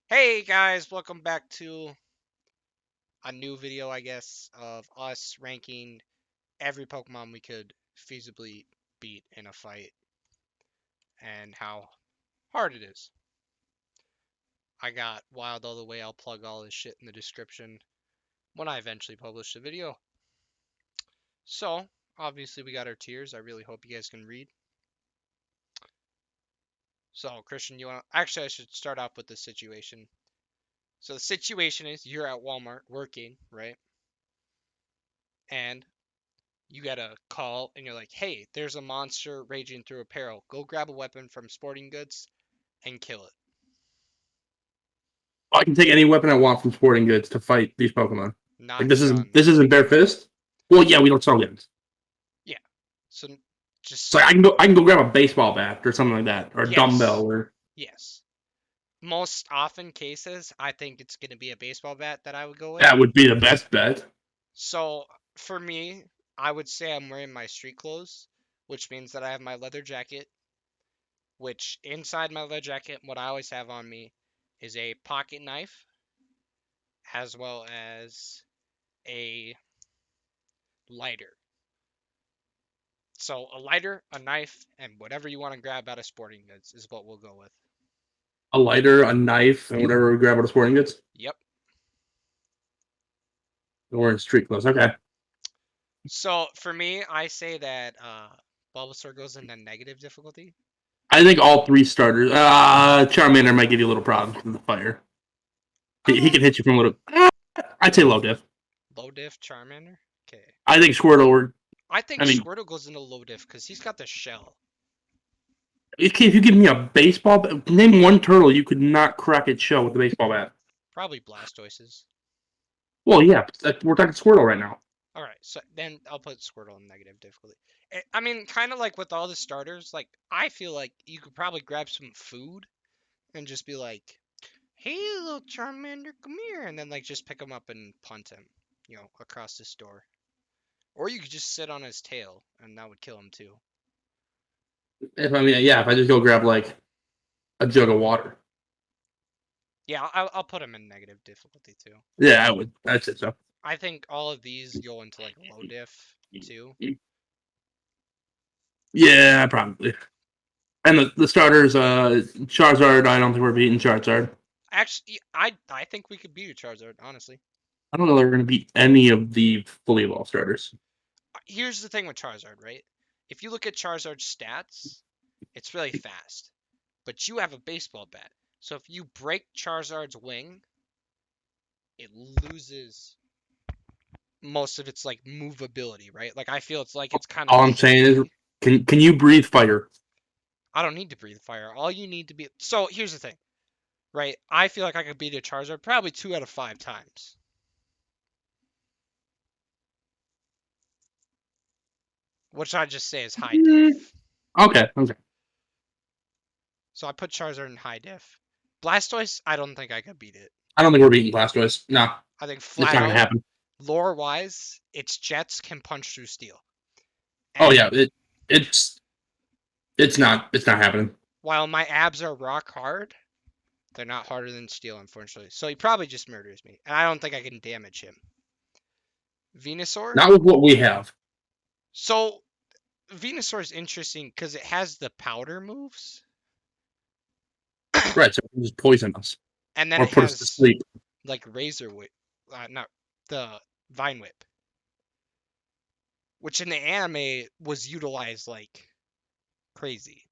Hey guys, welcome back to a new video, I guess, of us ranking every Pokemon we could feasibly beat in a fight and how hard it is. I got Wild all the way. I'll plug all this shit in the description when I eventually publish the video. So, obviously we got our tiers. I really hope you guys can read. So, Christian, you want to... Actually, I should start off with the situation. So, the situation is you're at Walmart working, right? And you get a call and you're like, hey, there's a monster raging through apparel. Go grab a weapon from Sporting Goods and kill it. I can take any weapon I want from sporting goods to fight these Pokemon. Like Not this isn't guns. this isn't bare fist. Well, yeah, we don't sell guns. Yeah. So So just, I can go grab a baseball bat or something like that, or a dumbbell, yes. or Yes. Most often cases, I think it's going to be a baseball bat that I would go with. that would be the best bet. So for me, I would say I'm wearing my street clothes, which means that I have my leather jacket, which inside my leather jacket, what I always have on me is a pocket knife, as well as a lighter. So a lighter, a knife, and whatever you want to grab out of sporting goods is what we'll go with. A lighter, a knife, and whatever we grab out of sporting goods. Yep. Or in street clothes. Okay. So for me, I say that Bulbasaur goes into negative difficulty. I think all three starters. Charmander might give you a little problem with the fire. He can hit you from a little. I'd say low diff. Low diff Charmander. Okay. I think Squirtle or I think I mean, Squirtle goes into low diff because he's got the shell. if you give me a baseball bat, name one turtle you could not crack its shell with a baseball bat. Probably Blastoises. Well, yeah, we're talking Squirtle right now. All right, so then I'll put Squirtle in negative difficulty. I mean, kind of like with all the starters, like I feel like you could probably grab some food and just be like, "Hey, little Charmander, come here," and then like just pick him up and punt him, across the store. Or you could just sit on his tail, and that would kill him too. If I just go grab like a jug of water. Yeah, I'll put him in negative difficulty too. Yeah, I would. That's it. So. I think all of these go into like low diff too. Yeah, probably. And the starters, Charizard. I don't think we're beating Charizard. Actually, I think we could beat a Charizard, honestly. I don't know that we're going to beat any of the fully evolved starters. Here's the thing with Charizard, right? If you look at Charizard's stats, it's really fast. But you have a baseball bat. So if you break Charizard's wing, it loses most of its like movability, right? Like I feel it's kind of All I'm saying is, can you breathe fire? I don't need to breathe fire. All you need to be So here's the thing, right? I feel like I could beat a Charizard probably 2 out of 5 times. Which I just say is high diff. Okay. Okay. So I put Charizard in high diff. Blastoise, I don't think I could beat it. I don't think we're beating Blastoise. No, I think it's flat not going to out, happen. lore wise, its jets can punch through steel. Oh yeah, And it's not happening. while my abs are rock hard, they're not harder than steel, unfortunately. So he probably just murders me. And I don't think I can damage him. Venusaur? Not with what we have. So Venusaur is interesting because it has the powder moves. Right, so it can just poison us And then or it put us to has sleep. like Razor Whip, not the Vine Whip, which in the anime was utilized like crazy.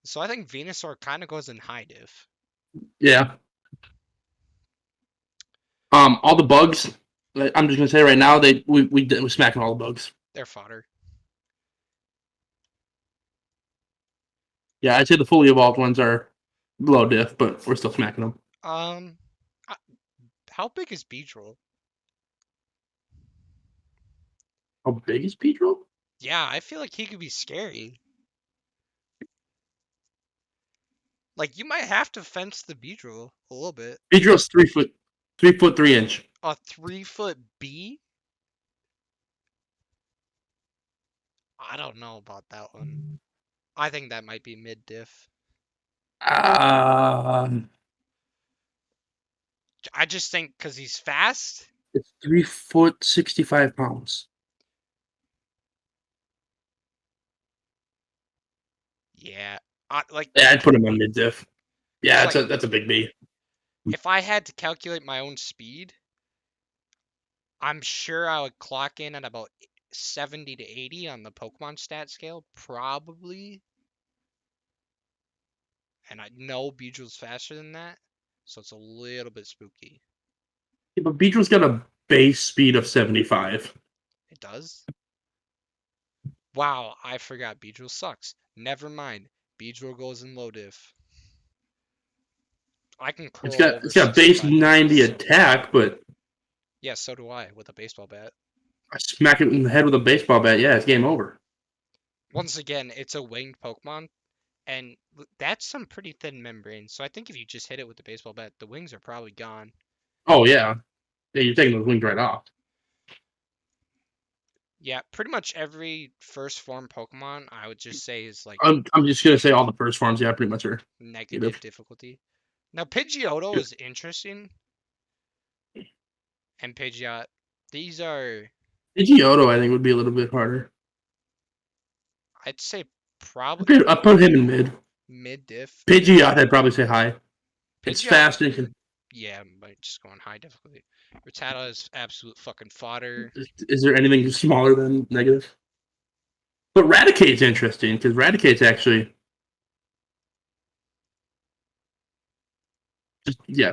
So I think Venusaur kind of goes in high diff. Yeah. All the bugs. I'm just gonna say right now, we're smacking all the bugs. They're fodder. Yeah, I'd say the fully evolved ones are low diff, but we're still smacking them. Um, uh, how big is Beedrill? How big is Pedro? Yeah, I feel like he could be scary. Like you might have to fence the Beedrill a little bit. Pedro's 3 foot, 3 foot 3 inch. A 3-foot bee? I don't know about that one. I think that might be mid diff. Uh, I just think because he's fast. It's 3 foot 65 pounds. Yeah, Yeah, I'd put him on mid diff. Yeah, because like that's a big B. if I had to calculate my own speed, I'm sure I would clock in at about 70 to 80 on the Pokemon stat scale, probably. And I know Beedrill's faster than that, so it's a little bit spooky. Yeah, but Beedrill's got a base speed of 75. It does? Wow, I forgot Beedrill sucks. Never mind. Beedrill goes in low diff. I can It's curl got over it's got base 65 90 points. attack, but Yeah, so do I with a baseball bat. I smack it in the head with a baseball bat. Yeah, it's game over. Once again, it's a winged Pokemon, and that's some pretty thin membrane. So I think if you just hit it with the baseball bat, the wings are probably gone. Oh yeah, yeah. You're taking those wings right off. Yeah, pretty much every first form Pokemon I would just say is like I'm just gonna say all the first forms. Yeah, pretty much are negative negative. difficulty. Now Pidgeotto is interesting, and Pidgeot. These are, Pidgeotto, I think, would be a little bit harder. I'd say, probably I put him in mid. mid diff. Pidgeot, I'd probably say high. It's Pidgeot, fast and can. yeah, but just going high difficulty. Rattata is absolute fucking fodder. Is there anything smaller than negative? But Raticate's interesting because Raticate's actually just yeah,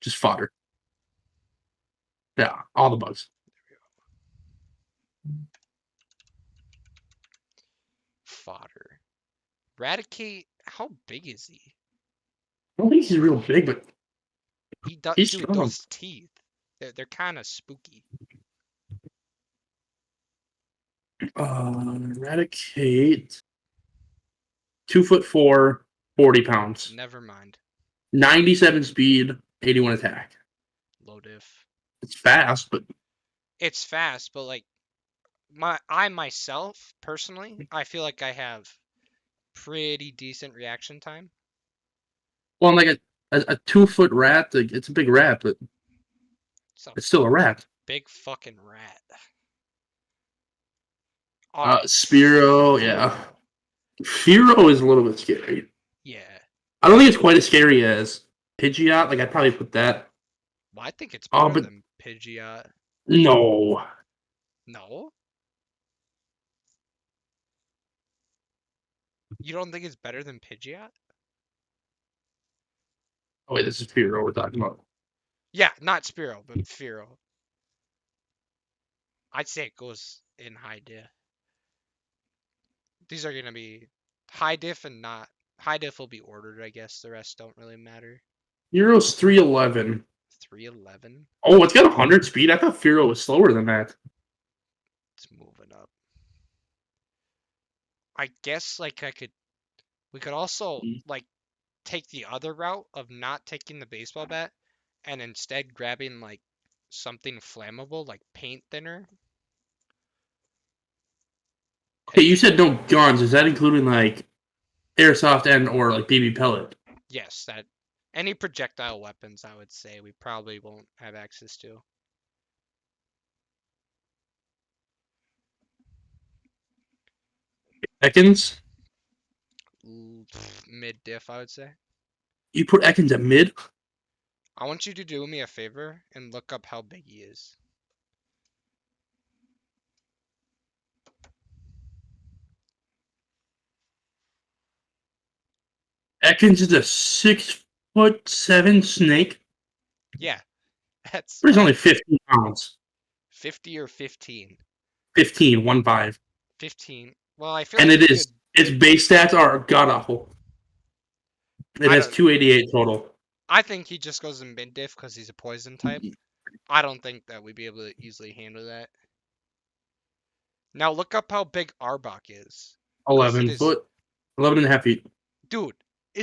just fodder. Yeah, all the bugs. Fodder. Raticate, how big is he? I don't think he's real big, but He does, he's dude. strong. Those teeth, they're kind of spooky. Eradicate 2'4", 40 pounds, Never mind. 97 speed, 81 attack. Low diff. It's fast, but It's fast, but like I myself personally, I feel like I have pretty decent reaction time. well, like a 2 foot rat, like, it's a big rat, but It's a it's still a rat. big fucking rat. All right, Spearow, yeah. Fearow. Fearow is a little bit scary. Yeah. I don't think it's quite as scary as Pidgeot. Like I'd probably put that. Well, I think it's Oh, better but than Pidgeot. no. No? You don't think it's better than Pidgeot? Oh wait, this is Fearow we're talking about. Yeah, not Spearow, but Fearow. I'd say it goes in high diff. These are gonna be high diff and not high diff will be ordered, I guess. The rest don't really matter. Fearow's 311. 311. Oh, it's got 100 speed. I thought Fearow was slower than that. It's moving up. I guess like we could also like take the other route of not taking the baseball bat and instead grabbing like something flammable like paint thinner. Okay, And you said no guns. Is that including like airsoft and or like BB pellet? yes, that any projectile weapons I would say we probably won't have access to. Ekans? Mid diff, I would say. You put Ekans at mid? I want you to do me a favor and look up how big he is. Ekans is a 6'7" snake. Yeah, that's But he's only fine. 15 pounds. 50 or 15. 15, 1-5. 15. Well, I feel And like it you is could. its base stats are god awful. It I has don't. 288 total. I think he just goes in mid diff because he's a poison type. I don't think that we'd be able to easily handle that. Now look up how big Arbok is, because it 11 is, foot, 11 and a half feet, dude.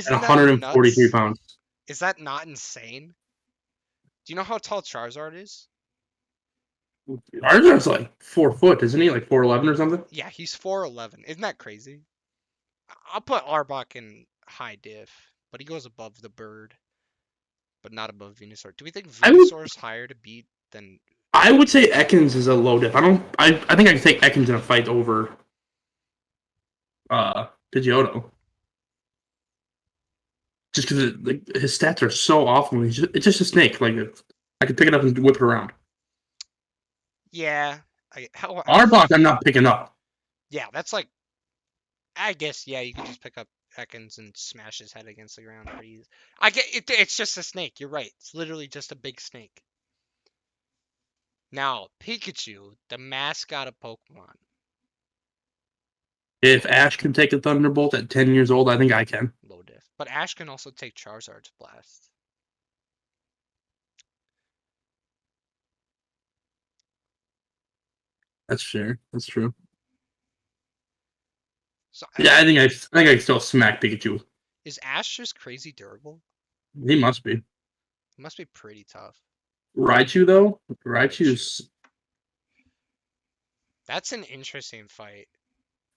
and Isn't that 143 nuts? pounds. Is that not insane? Do you know how tall Charizard is? Charizard's like 4 foot, isn't he? Like 4'11" or something? Yeah, he's 4'11. Isn't that crazy? I'll put Arbok in high diff, but he goes above the bird. But not above Venusaur. Do we think I would Venusaur's higher to beat than I would say Ekans is a low diff. I think I could take Ekans in a fight over Pidgeotto. Just because like, his stats are so awful. It's just a snake. Like I could pick it up and whip it around. yeah? How Arbok, I'm not picking up. yeah, that's like I guess yeah, you could just pick up Ekans and smash his head against the ground pretty easy. I get it. It's just a snake. You're right. It's literally just a big snake. Now Pikachu, the mascot of Pokemon, If Ash can take a Thunderbolt at 10 years old, I think I can. low diff, but Ash can also take Charizard's blast. That's fair. That's true. So Yeah, I think I can still smack Pikachu. is Ash just crazy durable? He must be. It must be pretty tough. Raichu though, Raichu. Raichu's That's an interesting fight.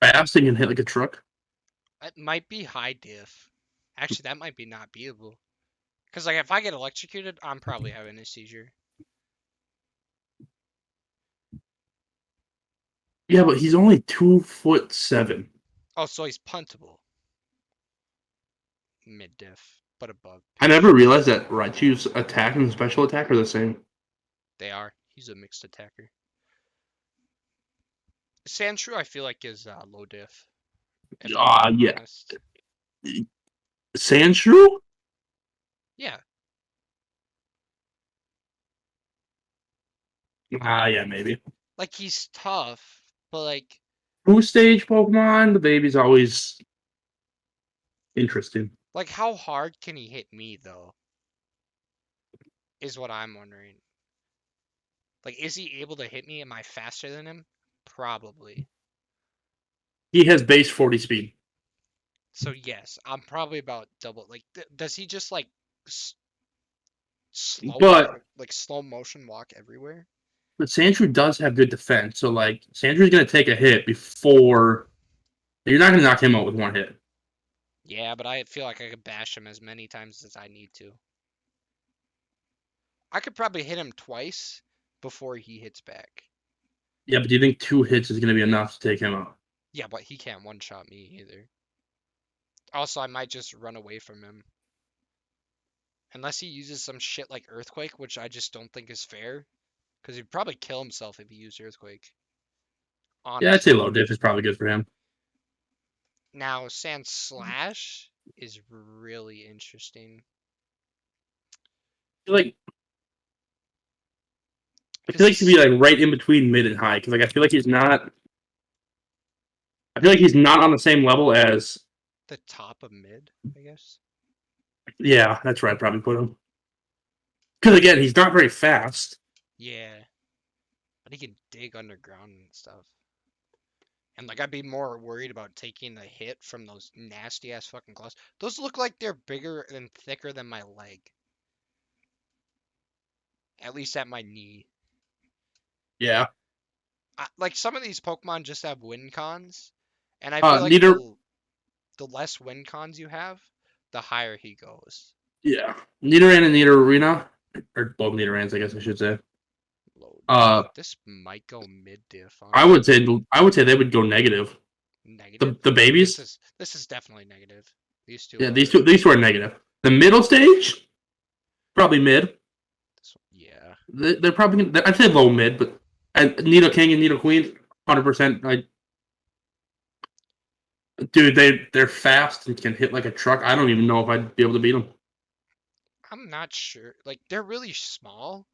fast and can hit like a truck. It might be high diff. Actually, that might be not beatable. Cause like if I get electrocuted, I'm probably having a seizure. Yeah, but he's only 2'7". Oh, so he's puntable. Mid diff, but above I never Pikachu. realized that Raichu's attack and special attack are the same. They are. He's a mixed attacker. Sandshrew, I feel like is low diff. If I'm Ah, being yeah. honest. Sandshrew? Yeah, Ah, yeah, maybe. like he's tough, but like Two stage Pokemon, the baby's always interesting. how hard can he hit me though? Is what I'm wondering. Like, is he able to hit me? Am I faster than him? Probably. He has base 40 speed. So yes, I'm probably about double. Like, does he just like s- But slow motion walk everywhere? but Sandshrew does have good defense. So like Sandshrews gonna take a hit before you're not gonna knock him out with one hit. Yeah, but I feel like I could bash him as many times as I need to. I could probably hit him twice before he hits back. Yeah, but do you think 2 hits is gonna be enough to take him out? Yeah, but he can't one shot me either. Also, I might just run away from him. Unless he uses some shit like Earthquake, which I just don't think is fair. Because he'd probably kill himself if he used Earthquake. Yeah, I'd say Honestly. low diff is probably good for him. Now, Sand Slash is really interesting. I feel like I Because feel like he should be like right in between mid and high because like I feel like he's not. I feel like he's not on the same level as. the top of mid, I guess. Yeah, that's right. I'd probably put him because again he's not very fast. Yeah. But he can dig underground and stuff. And like I'd be more worried about taking the hit from those nasty ass fucking claws. Those look like they're bigger and thicker than my leg. At least at my knee. Yeah. Like some of these Pokemon just have win cons, and I feel like Neither. the less win cons you have, the higher he goes. Yeah. Nidoran and Nidorina, or both Nidorans, I guess I should say. Low diff. Uh, This might go mid diff, I would honestly. say I would say they would go negative. Negative. The This babies, is this is definitely negative. These two yeah, are. these two are negative. The middle stage, probably mid. Yeah. They're probably I'd say low mid, but Nido King and Nido Queen, 100%. Dude, they're fast and can hit like a truck. I don't even know if I'd be able to beat them. I'm not sure. Like they're really small,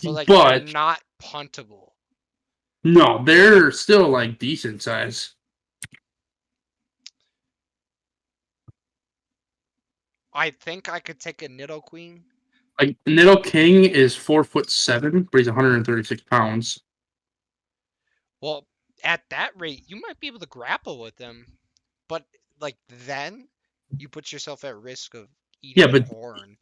but like they're But not puntable. no, they're still like decent size. I think I could take a Nidoqueen. Like Nido King is 4'7", but he's 136 pounds. Well, at that rate, you might be able to grapple with them, but like then you put yourself at risk of Yeah, eating a but horn.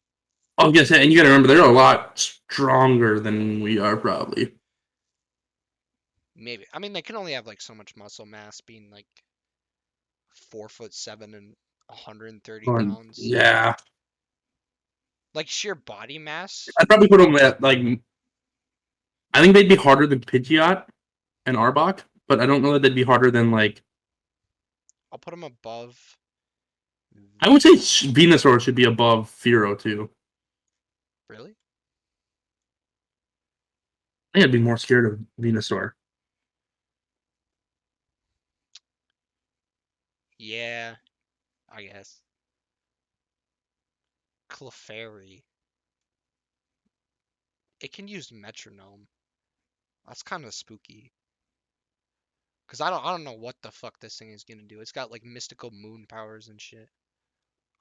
I was gonna say, and you gotta remember they're a lot stronger than we are probably. Maybe. I mean, they can only have like so much muscle mass, being like 4'7" and 130 Or, pounds. yeah, Like sheer body mass. I'd probably put them at like I think they'd be harder than Pidgeot and Arbok, but I don't know that they'd be harder than like I'll put them above. I would say Venusaur should be above Fearow too. Really? I think I'd be more scared of Venusaur. Yeah, I guess. Clefairy. It can use metronome. That's kind of spooky. Cause I don't know what the fuck this thing is gonna do. It's got like mystical moon powers and shit.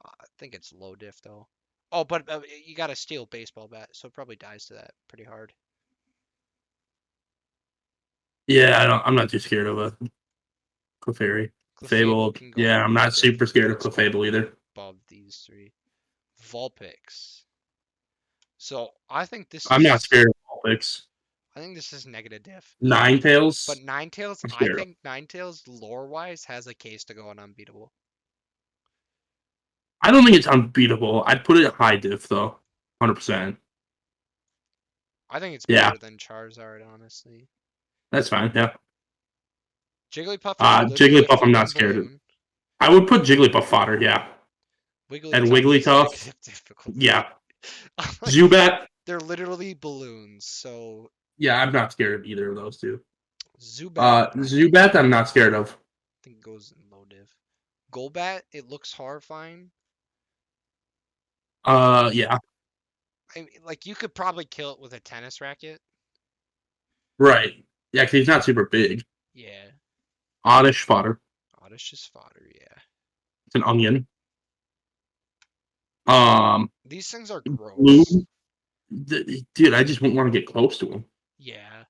I think it's low diff though. Oh, but you got a steel baseball bat, so it probably dies to that pretty hard. Yeah, I'm not too scared of a Clefairy. Clefable Fable. can go Yeah, I'm mid not diff. super scared of It's Clefable either. above these three. Vulpix. So I think this I'm not is scared of Vulpix. negative diff. But Ninetales. Ninetales, I'm I scared of. think Ninetales lore wise has a case to go on unbeatable. I don't think it's unbeatable. I'd put it at high diff though. 100%. I think it's Yeah, better than Charizard, honestly. that's fine. Yeah. Jigglypuff is literally a Jigglypuff, I'm not fucking scared of. balloon. I would put Jigglypuff fodder. Yeah. And Wigglytuff is Wigglytuff. negative difficulty. Yeah. Like, Zubat. they're literally balloons. So Yeah, I'm not scared of either of those two. Zubat, Zubat, I'm not scared of. I think goes in low div. Golbat, it looks horrifying. Yeah. I mean, like you could probably kill it with a tennis racket. Right. Yeah, because he's not super big. Yeah, Oddish fodder. Oddish is fodder. Yeah, It's an onion. Um, these things are Blue. gross. Dude, I just wouldn't want to get close to him Yeah,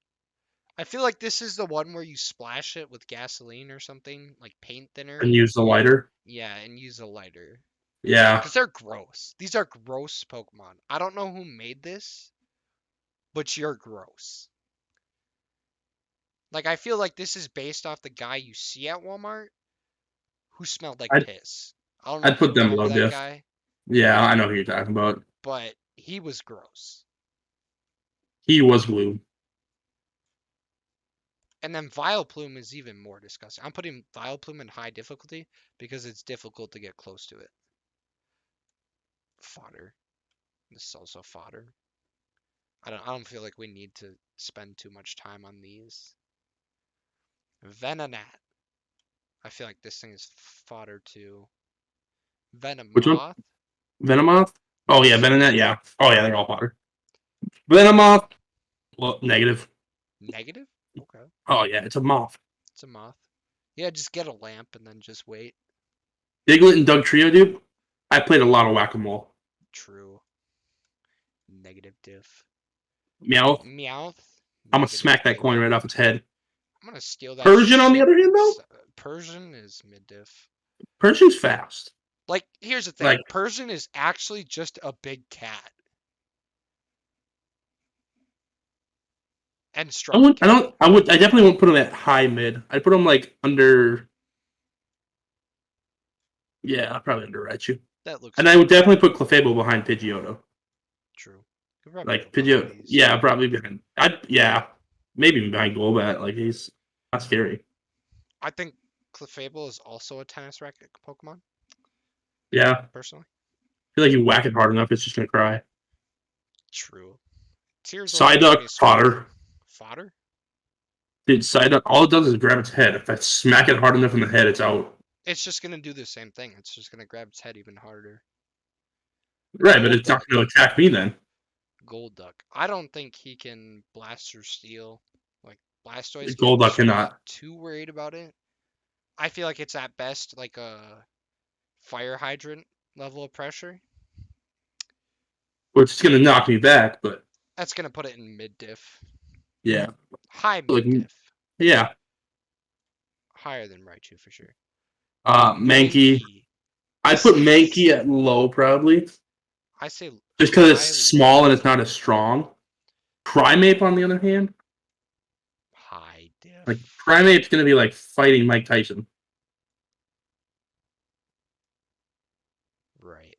I feel like this is the one where you splash it with gasoline or something, like paint thinner. and use the lighter. Yeah, and use a lighter. Yeah. Because they're gross. These are gross Pokemon. I don't know who made this, but you're gross. Like, I feel like this is based off the guy you see at Walmart who smelled like I'd, piss. I don't know I'd if you put them remember low that diff. guy, Yeah, I know who you're talking about. but he was gross. He was blue. And then Vileplume is even more disgusting. I'm putting Vileplume in high difficulty because it's difficult to get close to it. Fodder. This is also fodder. I don't feel like we need to spend too much time on these. Venonat. I feel like this thing is fodder too. Which one? Venomoth. Venomoth? Oh, yeah, Venonat, yeah. Oh, yeah, they're all fodder. Venomoth, well, negative. Negative? Okay. Oh, yeah, it's a moth. It's a moth. Yeah, just get a lamp and then just wait. Diglett and Doug Trio, dude. I played a lot of whack-a-mole. True. Negative diff. Meow. Meowth. I'm gonna Negative smack that diff. coin right off its head. I'm gonna steal that Persian, on the shit. other hand, though, Persian is mid diff. Persian's fast. Like, here's the Like, thing. Persian is actually just a big cat. And I strong would, I cat. don't, I would, I definitely won't put him at high mid. I'd put him like under. Yeah, I'll probably under Raichu. That looks And I would definitely put Clefable behind Pidgeotto. true. Could probably Like put both of Pidgeotto, these. yeah, probably behind. Yeah, maybe behind Golbat. Like he's not scary. I think Clefable is also a tennis racket Pokemon, Yeah, I personally. feel like you whack it hard enough, it's just gonna cry. True. Tears always makes Psyduck, me squirm. fodder. Fodder? Dude, Psyduck, all it does is grab its head. If I smack it hard enough in the head, it's out. It's just gonna do the same thing. It's just gonna grab its head even harder. Right, but it's not Golduck. gonna attack me then. Golduck. I don't think he can blast or steal like Blastoise, but I'm Golduck just not cannot. too worried about it. I feel like it's at best like a fire hydrant level of pressure. Which is gonna knock me back, but That's gonna put it in mid diff. yeah. High Like mid diff. yeah. Higher than Raichu for sure. Mankey. Mankey. I'd This put is, Mankey at low probably. I say Just because it's high small and low. it's not as strong. Primeape, on the other hand, High like diff. Primeape's gonna be like fighting Mike Tyson. Right.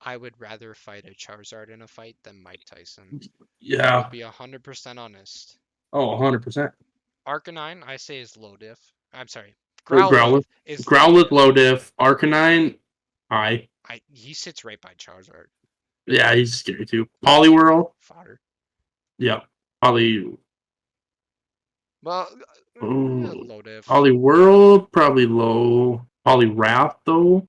I would rather fight a Charizard in a fight than Mike Tyson. I will Yeah. be 100% honest. Oh, 100%. Arcanine, I say is low diff. I'm sorry. Growlithe. Growlithe is low Growlithe, diff. low diff. Arcanine, high. He sits right by Charizard. Yeah, he's scary too. Poliwhirl, Fodder. yeah. Poly, Well, oh, low diff. Poliwhirl, probably low. Poliwrath, though.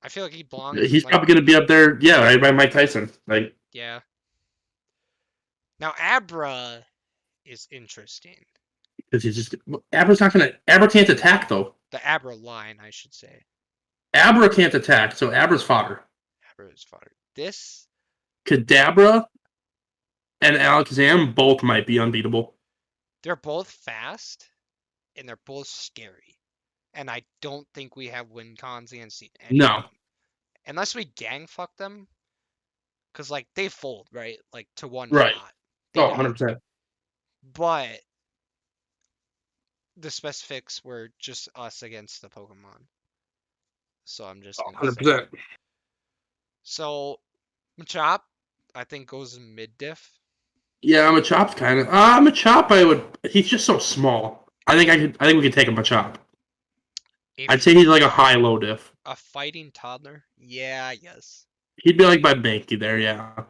I feel like he belongs in He's like probably going to be up there, yeah, right by Mike Tyson. Like, yeah. Now Abra is interesting. because he's just. Abra's not going to. Abra can't attack, though. The Abra line, I should say. Abra can't attack, so Abra's fodder. Abra is fodder. This Kadabra and Alakazam both might be unbeatable. they're both fast and they're both scary. And I don't think we have win cons against any of No. them. Unless we gang fuck them. Cause like they fold, right? Like to one Right. shot. Oh, They don't. 100%. But the specifics were just us against the Pokemon. So I'm just Oh, gonna say it. 100%. So Machop, I think goes mid diff. Yeah, I'm a chop kind of. I'm a chop. I would. He's just so small. I think I could. I think we could take him a chop. I'd If say he's like a high low diff. a fighting toddler, yeah, yes. He'd be like by Banky there. Yeah.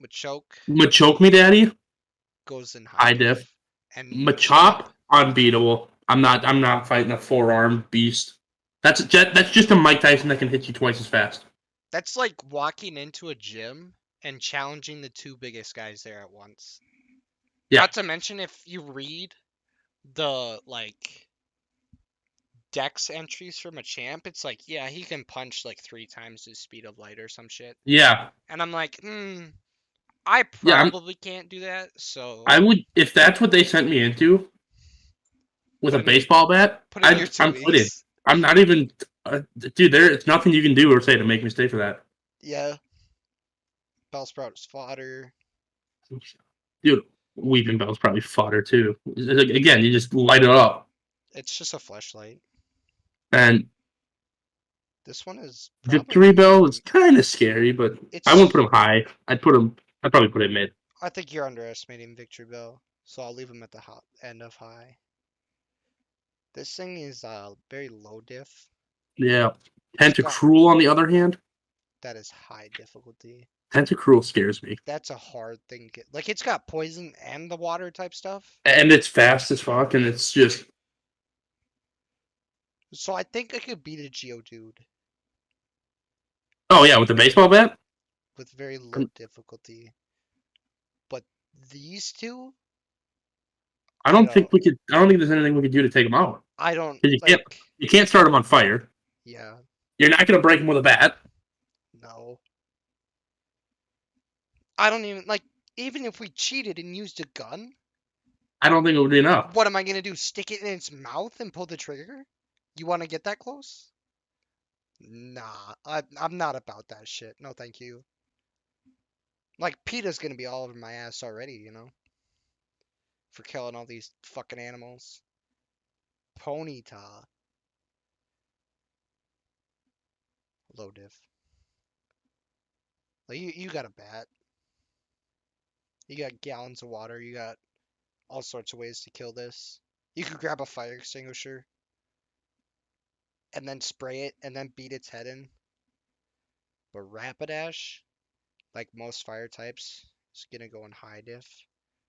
Machoke Machoke me, daddy. goes in high High diff. diff. And Machop unbeatable. I'm not. I'm not fighting a 4-arm beast. That's just a Mike Tyson that can hit you twice as fast. that's like walking into a gym and challenging the two biggest guys there at once. Yeah. Not to mention if you read the like dex entries from a champ, it's like, yeah, he can punch like 3 times his speed of light or some shit. Yeah. And I'm like, I Yeah. probably can't do that. So I would if that's what they sent me into with put a in your baseball bat. put in your 2 I'm quitting. weeks. I'm not even. Dude, there's nothing you can do or say to make me stay for that. Yeah. Bellsprout is fodder. Dude, Weeping Bell's probably fodder too. Again, you just light it up. It's just a flashlight. And This one is Victory Bell probably is kind of scary, but I wouldn't it's put him high. I'd put him. I'd probably put him mid. I think you're underestimating Victory Bell, so I'll leave him at the hot end of high. This thing is very low diff. Yeah. It's got Tentacruel, on the other hand, that is high difficulty. Tentacruel scares me, That's a hard thing. Like it's got poison and the water type stuff. and it's fast as fuck, and it's just. So I think I could beat a Geodude Oh yeah, with the baseball bat. with very low difficulty. But these two, I I don't don't think we could. I don't think there's anything we could do to take him out. I don't Because you can't. like You can't start him on fire. yeah, You're not gonna break him with a bat. no. I don't even like even if we cheated and used a gun, I don't think it would be enough. what am I gonna do? Stick it in its mouth and pull the trigger? You want to get that close? Nah, I'm not about that shit. No, thank you. Like PETA's gonna be all over my ass already, you know, for killing all these fucking animals. Ponyta, low diff. Like you got a bat. You got gallons of water. You got all sorts of ways to kill this. You could grab a fire extinguisher and then spray it and then beat its head in. But Rapidash, like most fire types, is gonna go in high diff.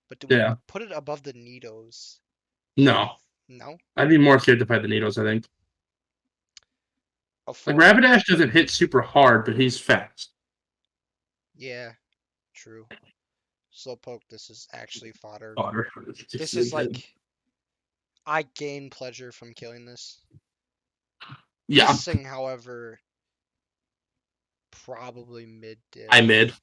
But do we Yeah. put it above the Nidos? No. No? I'd be more scared to fight the needles, I think. A Like full? Rapidash doesn't hit super hard, but he's fast. Yeah, true. Slowpoke, this is actually fodder. Otter. This is like I gain pleasure from killing this. Yeah, This thing, however, probably mid I mid. diff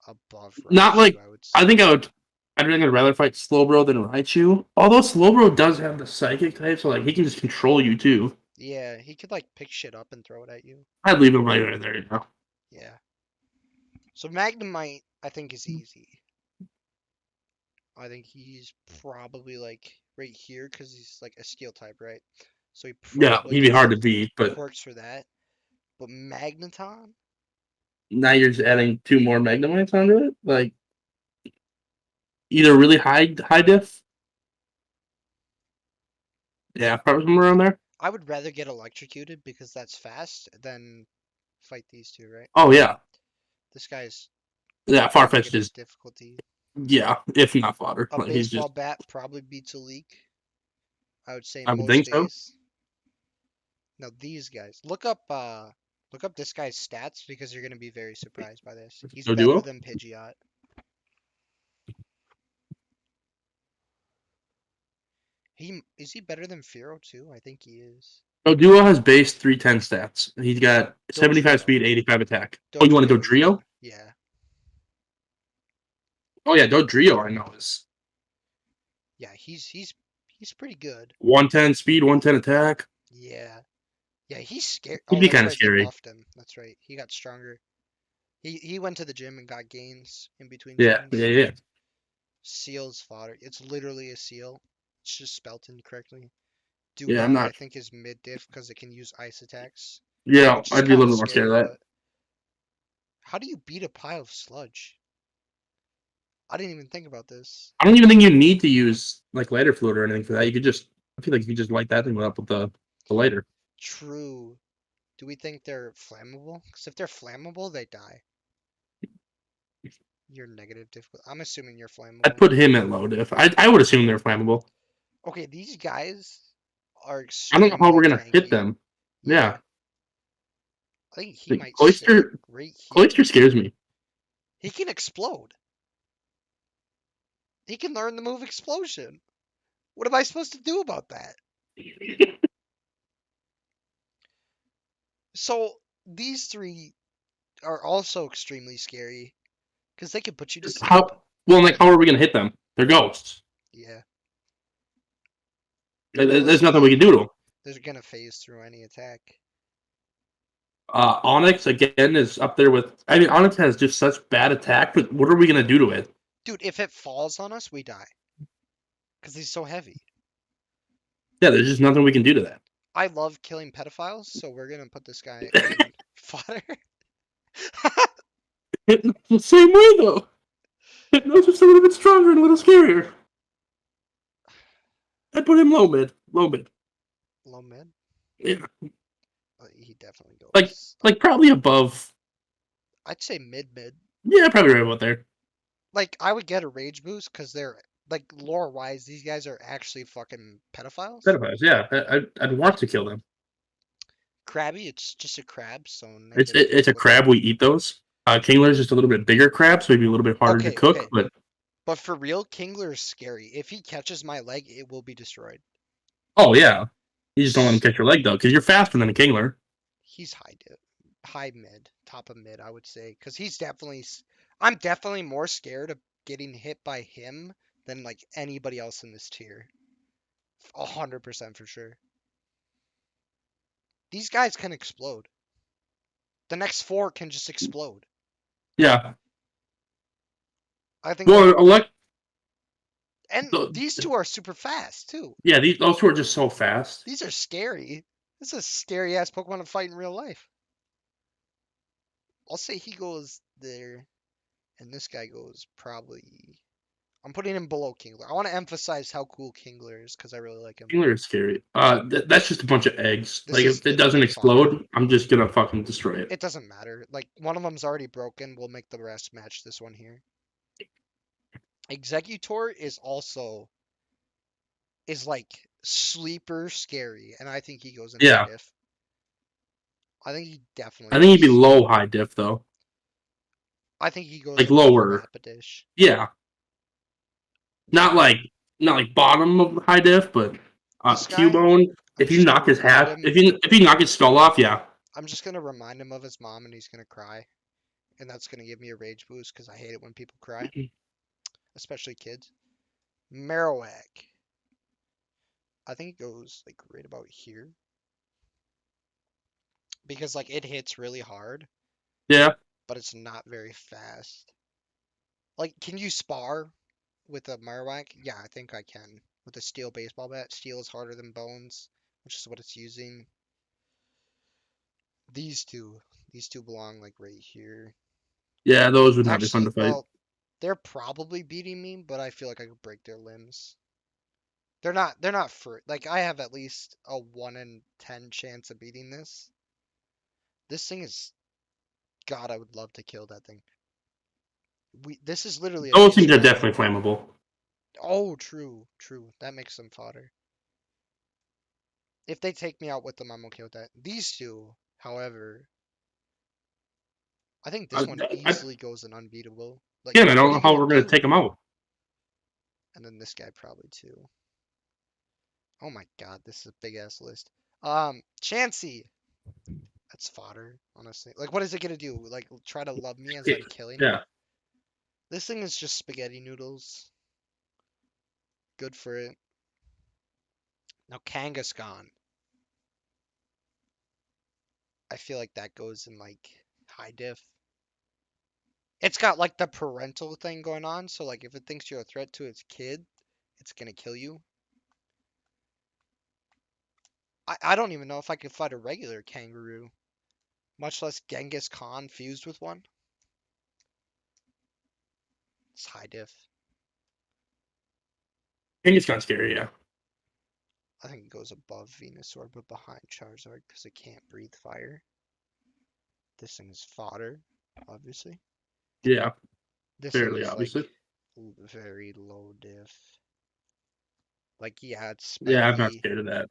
above Not like Raichu, I would I say. think I would. I think I'd rather fight Slowbro than Raichu. Although Slowbro does have the psychic type, so like he can just control you too. Yeah, he could like pick shit up and throw it at you. I'd leave him right there, you know. Yeah. So Magnemite, I think, is easy. I think he's probably like right here because he's like a steel type, right? So he Yeah, probably he'd be gets hard to beat, but quirks for that. But Magneton? Now you're just adding two more Magnemites onto it, like either really high diff, yeah, probably somewhere around there. I would rather get electrocuted because that's fast than fight these two, right? Oh yeah, This guy's yeah. Farfetch'd negative is difficulty. yeah, if not fodder. A Like he's baseball just, bat probably beats a leak. I would say I would most think so. days. Now these guys. Look up this guy's stats because you're gonna be very surprised by this. He's No better duo. than Pidgeot. He is he better than Firo too? I think he is. No duo has base 310 stats. He's got 75 Dodrio. speed, 85 attack. Oh, you want to Dodrio go Drio? even. Yeah. Oh yeah, Dodrio. I know is Yeah, he's pretty good. 110 speed, 110 attack. Yeah. Yeah, he's scared. He'd Oh, be that's kind of right. They scary. buffed him. That's right. He got stronger. He went to the gym and got gains in between Yeah, yeah, gyms. yeah. Seal's fodder. It's literally a seal. It's just spelt incorrectly. Yeah, I'm Dewgong, I not. think, is mid diff because it can use ice attacks, Yeah, which is I'd be a kind of little bit more scared scary, of that. but how do you beat a pile of sludge? I didn't even think about this. I don't even think you need to use like lighter fluid or anything for that. You could just, I feel like you could just light that thing up with the lighter. True. Do we think they're flammable? Because if they're flammable, they die. You're negative difficulty. I'm assuming you're I'd flammable. put him at low diff. I would assume they're flammable. Okay, these guys are I don't know how extremely we're gonna hit tanky. them. Yeah, Yeah, I think he the might sit Cloyster right here. Cloyster scares me. He can explode. He can learn the move explosion. What am I supposed to do about that? So these three are also extremely scary because they can put you to sleep. How well, like, how are we gonna hit them? They're ghosts. Yeah, There's nothing we can do realistically, to them. they're gonna phase through any attack. Onyx again is up there with. I mean, Onyx has just such bad attack, but what are we gonna do to it? Dude, if it falls on us, we die because he's so heavy. Yeah, there's just nothing we can do to that. I love killing pedophiles, so we're gonna put this guy in fodder. The same way though. Hypno's just a little bit stronger and a little scarier. I'd put him low mid. Low mid. Low mid. Yeah. He definitely Like goes like probably above. I'd say mid. Yeah, probably right about there. Like I would get a rage boost because they're like lore wise, these guys are actually fucking pedophiles. Pedophiles, yeah. I'd want to kill them. Krabby, it's just a crab, so It's negative it's a crab. difficulty. We eat those. Kingler's just a little bit bigger crab, so maybe a little bit harder to Okay, cook. okay. But But for real, Kingler is scary. If he catches my leg, it will be destroyed. oh yeah, you just don't let him S- catch your leg though, because you're faster than a Kingler. He's high mid, top of mid, I would say, because I'm definitely more scared of getting hit by him than like anybody else in this tier. 100% for sure. These guys can explode. The next four can just explode. Yeah. I think Well, and the, these two are super fast too. yeah, those two are just so fast. These are scary. This is a scary ass Pokemon to fight in real life. I'll say he goes there, and this guy goes probably. I'm putting him below Kingler. I want to emphasize how cool Kingler is because I really like him. Kingler is scary. That's just a bunch of eggs. This Like is if it doesn't literally fodder. explode, I'm just gonna fucking destroy it. It doesn't matter. Like one of them's already broken. We'll make the rest match this one here. Executor is like sleeper scary, and I think he goes in high Yeah, diff. I think he definitely I think he'd be goes. low high diff though, I think he goes like low lower. Rapidish. Yeah, Yeah, not like not like bottom of high diff, but this guy. Cubone. I'm If you just gonna knock his remind hat, him. if you knock his skull off, yeah, I'm just gonna remind him of his mom, and he's gonna cry, and that's gonna give me a rage boost because I hate it when people cry, especially kids. Marowak. I think it goes like right about here because like it hits really hard, yeah. but it's not very fast. Like, can you spar with a Marowak? Yeah, I think I can. With a steel baseball bat. Steel is harder than bones, which is what it's using. These two. These two belong like right here. Yeah, those would not be fun Actually, to fight. well, they're probably beating me, but I feel like I could break their limbs. They're not for like I have at least a 1 in 10 chance of beating this. This thing is God, I would love to kill that thing. This is literally a Those things future are battle. definitely flammable. Oh, true, true. That makes them fodder. If they take me out with them, I'm okay with that. These two, however, I think I, this one I, easily goes in unbeatable. Like, again, I what don't are know you how gonna we're gonna do? take them out. And then this guy probably too. Oh my God, this is a big ass list. Chansey. That's fodder, honestly. Like, what is it gonna do? Like, try to love me as I'm killing it? Yeah, This thing is just spaghetti noodles. Good for it. Now, Kangaskhan. I feel like that goes in, like, high diff. It's got, like, the parental thing going on, so, like, if it thinks you're a threat to its kid, it's gonna kill you. I don't even know if I could fight a regular kangaroo, much less Genghis Khan fused with one. It's high diff. Kangaskhan's scary. Yeah, I think it goes above Venusaur, but behind Charizard because it can't breathe fire. This thing is fodder, obviously. yeah, This thing fairly is like obviously. very low diff. Like, yeah, it's Yeah, I'm not spaghetti. scared of that.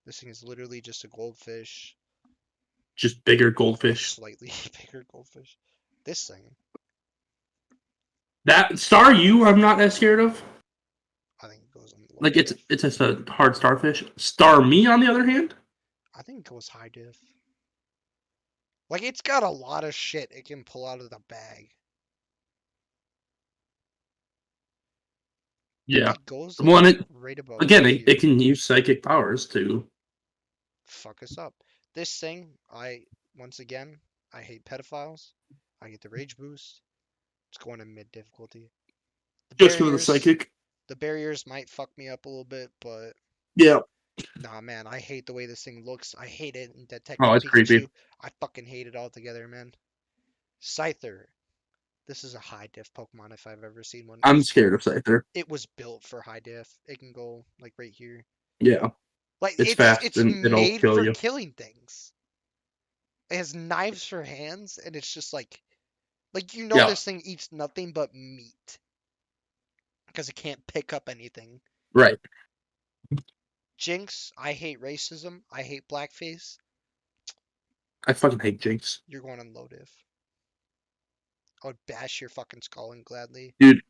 This thing is literally just a goldfish, Just bigger a goldfish. slightly bigger goldfish. This thing, That Star U, I'm not as scared of. I think it goes on low Like diff. it's just a hard starfish. Star Me, on the other hand, I think it goes high diff. Like, it's got a lot of shit it can pull out of the bag. yeah. It goes like One, it right about again, it here. can use psychic powers to Fuck us up. This thing, once again, I hate pedophiles. I get the rage boost. It's going to mid difficulty. The just because of the barriers, psychic. the barriers might fuck me up a little bit, but Yeah. nah, man, I hate the way this thing looks. I hate it in Oh, Detective it's creepy. Pikachu. I fucking hate it altogether, man. Scyther. This is a high diff Pokemon if I've ever seen one. I'm scared of Scyther. It was built for high diff. It can go like right here. Yeah, Like it's fast it's and it'll made kill for you. killing things. It has knives for hands, and it's just like Yeah, this thing eats nothing but meat because it can't pick up anything. right. Jinx, I hate racism. I hate blackface. I fucking hate Jinx, You're going on low diff. I would bash your fucking skull in gladly. dude.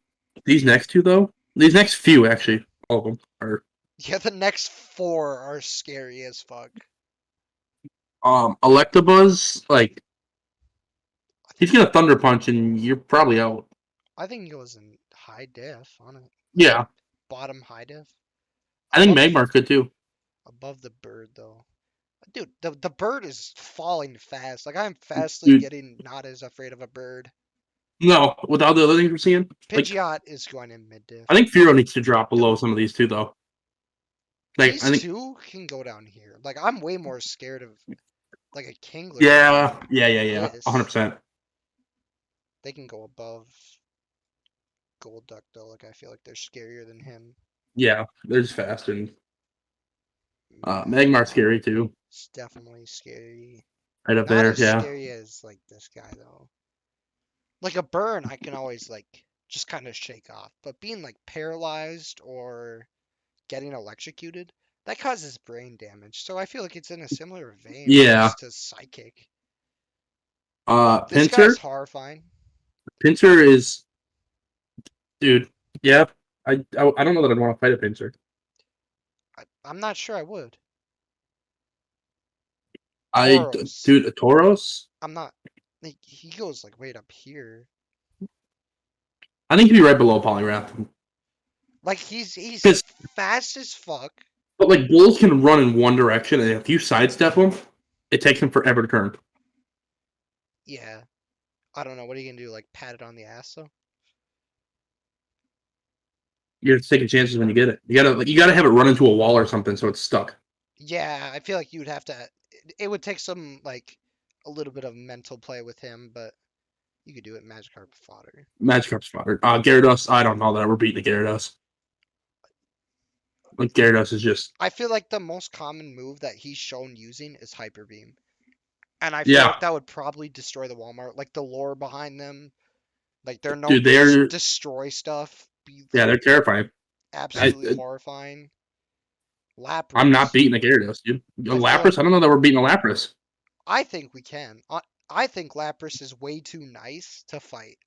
These next two though, these next few actually, all of them are Yeah, the next four are scary as fuck. Electabuzz. Like I he's think gonna Thunder Punch and you're probably out. I think it goes in high diff on it, like Yeah, bottom high diff. I think Above Magmar's good too. above the bird though. Dude, the bird is falling fast. Like I'm fastly Dude, getting not as afraid of a bird. no, with all the other things we're seeing, like Pidgeot is going in mid diff. I think Firo needs to drop The below some of these two though. Like These I think, two can go down here. Like I'm way more scared of like a Kingler yeah, than yeah, 100. this. They can go above Gold Duck though. Like I feel like they're scarier than him. Yeah, they're just fast and Magmar's Magmar scary too. is definitely scary. Right up Not there, as yeah. scary as like this guy though. Like a burn, I can always like just kind of shake off. But being like paralyzed or getting electrocuted, that causes brain damage. So I feel like it's in a similar vein Yeah. almost to psychic. This guy's Pinsir. horrifying. Pinsir is, dude. Yeah. I don't know that I'd want to fight a Pinsir. I'm not sure I would. I, Tauros. dude, a Tauros. I'm not. Like, he goes like right up here. I think he'd be right below Poliwrath. Like he's Because, fast as fuck. but like bulls can run in one direction, and if you sidestep them, it takes them forever to turn. Yeah. I don't know. What are you gonna do? Like pat it on the ass though? You're just taking chances when you get it. You gotta have it run into a wall or something so it's stuck. Yeah, I feel like you'd have to. It would take some like a little bit of mental play with him, but you could do it Magikarp fodder. Magikarp spotter. Gyarados. I don't know that we're beating the Gyarados. Like Gyarados is just I feel like the most common move that he's shown using is Hyper Beam. And I feel like yeah, that would probably destroy the Walmart. Like the lore behind them, like they're known dude. to just They're destroy stuff, be yeah, they're terrifying. absolutely I, horrifying. I'm not Lapras. beating a Gyarados, dude. A I feel like Lapras. I don't know that we're beating a Lapras. I think we can. I think Lapras is way too nice to fight.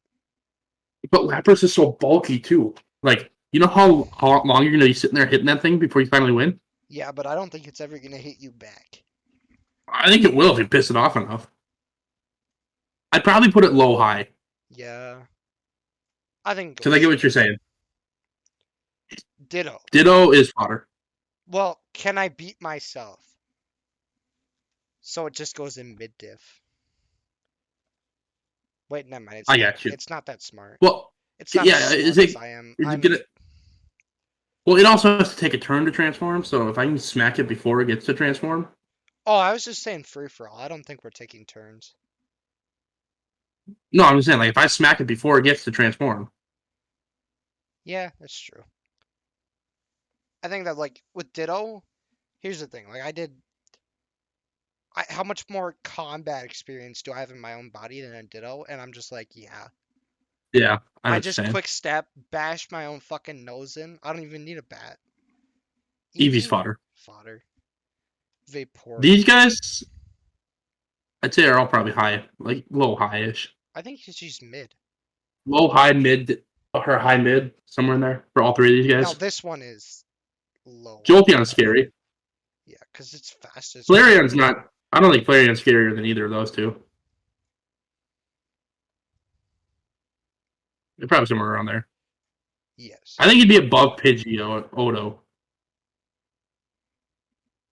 But Lapras is so bulky too. Like, you know how long you're gonna be sitting there hitting that thing before you finally win? Yeah, but I don't think it's ever gonna hit you back. I think it will if you piss it off enough. I'd probably put it low high Yeah, I think it because I goes get what you're there. saying. Ditto. Ditto is fodder. Well, can I beat myself? So it just goes in mid diff. Wait, never mind. It's I not. got you. It's not that smart. Well, It's not as yeah. Is smart as it? I am. Are you gonna? Well, it also has to take a turn to transform. So if I can smack it before it gets to transform, Oh, I was just saying free for all. I don't think we're taking turns. no, I'm just saying like if I smack it before it gets to transform. Yeah, that's true. I think that like with Ditto, here's the thing. Like I did. How much more combat experience do I have in my own body than a Ditto? And I'm just like, yeah. Yeah, I know I what you're just saying. quick step, bash my own fucking nose in. I don't even need a bat. Eevee's Eevee? fodder. Fodder. These Vaporeon. guys, I'd say are all probably high, like low high-ish. I think she's mid. Low high mid or high mid somewhere in there for all three of these Now guys. this one is low Jolteon's high. scary. Yeah, because it's fast as fuck. Flareon's not. I don't think Flareon's scarier than either of those two. They're probably somewhere around there. Yes. I think he'd be above Pidgeotto. Odo.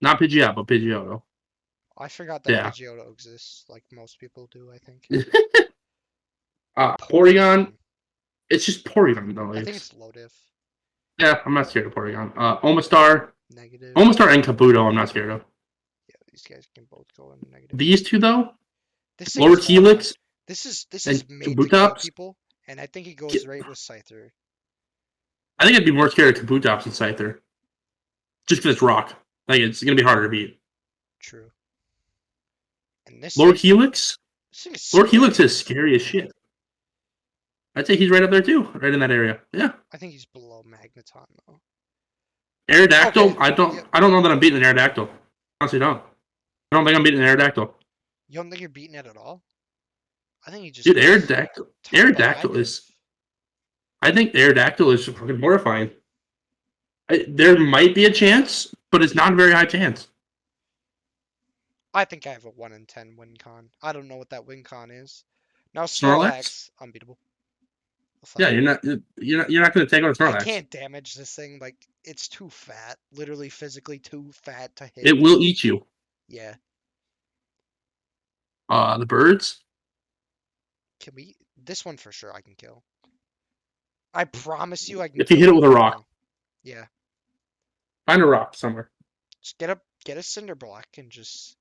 Not Pidgeot, but Pidgeotto. I forgot that Yeah. Pidgeotto exists, like most people do, I think. Porygon. Porygon. It's just Porygon though. I think It's it's low diff. yeah. I'm not scared of Porygon. Omastar. Negative. Omastar and Kabuto. I'm not scared of. Yeah, these guys can both go in negative. These two though. This thing is Lord horrifying. Helix This and is made to kill Kabutops. people, and I think it goes right with Scyther. I think I'd be more scared of Kabutops than Scyther. Just because it's rock. Like it's gonna be harder to beat. True. And Lord Helix? this thing is Lord Helix scary. is scary as shit. I'd say he's right up there too, right in that area. Yeah. I think he's below Magneton though. Aerodactyl, Okay. Yep. I don't know that I'm beating an Aerodactyl. Honestly don't. I don't think I'm beating an Aerodactyl. You don't think you're beating it at all? I think he just Dude, goes Aerodactyl top of high Aerodactyl diff. is I think Aerodactyl is fucking horrifying. There might be a chance, but it's not a very high chance. I think I have a 1 in 10 win con. I don't know what that win con is. Now Snorlax? Snorlax, unbeatable. Yeah, Fine. you're not gonna take on I Snorlax. can't damage this thing. Like, it's too fat. Literally, physically too fat to hit. It will eat you. Yeah. The birds? Can we? This one for sure I can kill. I promise you I can If you kill hit it it with a right rock. now. Yeah. Find a rock somewhere. Just get a cinder block and just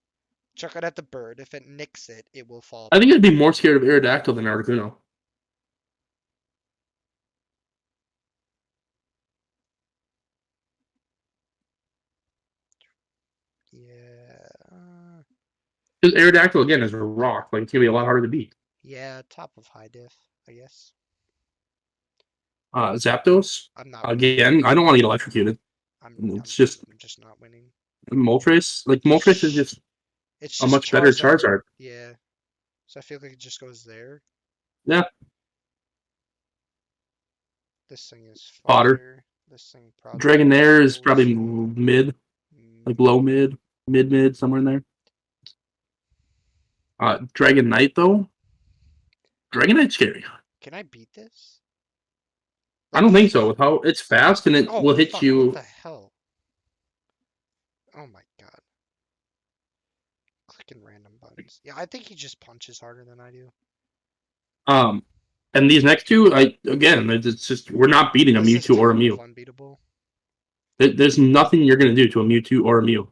chuck it at the bird. If it nicks it, it will fall I think apart. I'd be more scared of Aerodactyl than Articuno. Yeah. Because Aerodactyl, again, is a rock. Like, it's going to be a lot harder to beat. Yeah, top of high diff, I guess. Zapdos, I'm not winning. again, I don't want to get electrocuted. I'm It's just just not winning. Moltres. Like, Moltres is just It's a just much better Charizard. Charizard. Yeah. So I feel like it just goes there. Yeah, This thing is fodder. fodder. This thing probably Dragonair is goes probably mid, like mid. low mid, somewhere in there. Dragonite, though. Dragonite's scary. Can I beat this? I Like, don't think so. With how it's fast and it oh will hit fuck! What the you. hell? Oh my god! Clicking random buttons. Yeah, I think he just punches harder than I do. Um, and these next two, it's just we're not beating a This is Mewtwo or a top of Mew. unbeatable. There's nothing you're gonna do to a Mewtwo or a Mew.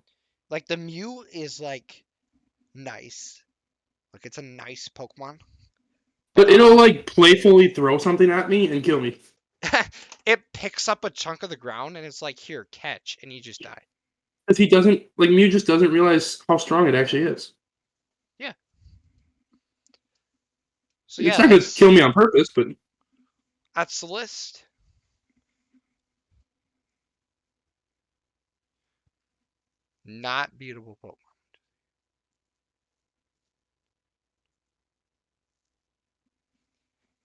Like the Mew is like nice. Like it's a nice Pokemon, but But it'll like playfully throw something at me and kill me. it picks up a chunk of the ground and it's like, here, catch, and you just die. Because he doesn't like Mew just doesn't realize how strong it actually is. Yeah. So It's yeah, not gonna kill me on purpose, but that's the list. Not beatable Pokemon.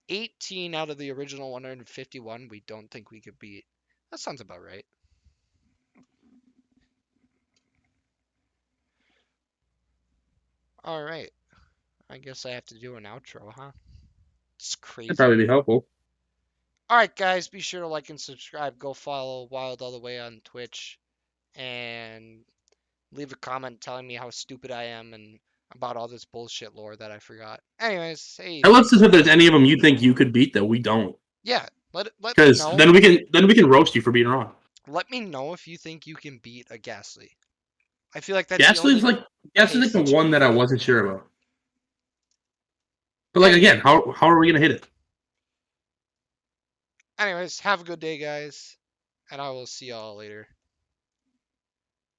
18 out of the original 151 we don't think we could beat. That sounds about right. All right. I guess I have to do an outro, huh? It's it'd crazy. probably be helpful. All right, guys, be sure to like and subscribe. Go follow Wild All the Way on Twitch and leave a comment telling me how stupid I am and about all this bullshit lore that I forgot. Anyways, hey, And let's thanks just for if there's any watching. of them you think you could beat that we don't, Yeah, let me because know. then we can roast you for being wrong. Let me know if you think you can beat a Ghastly. I feel like that's the Ghastly's only like Ghastly's like case the that you one can that I beat. wasn't sure about. But like again, Anyways, how are we gonna hit it? anyways, have a good day, guys, and I will see y'all later.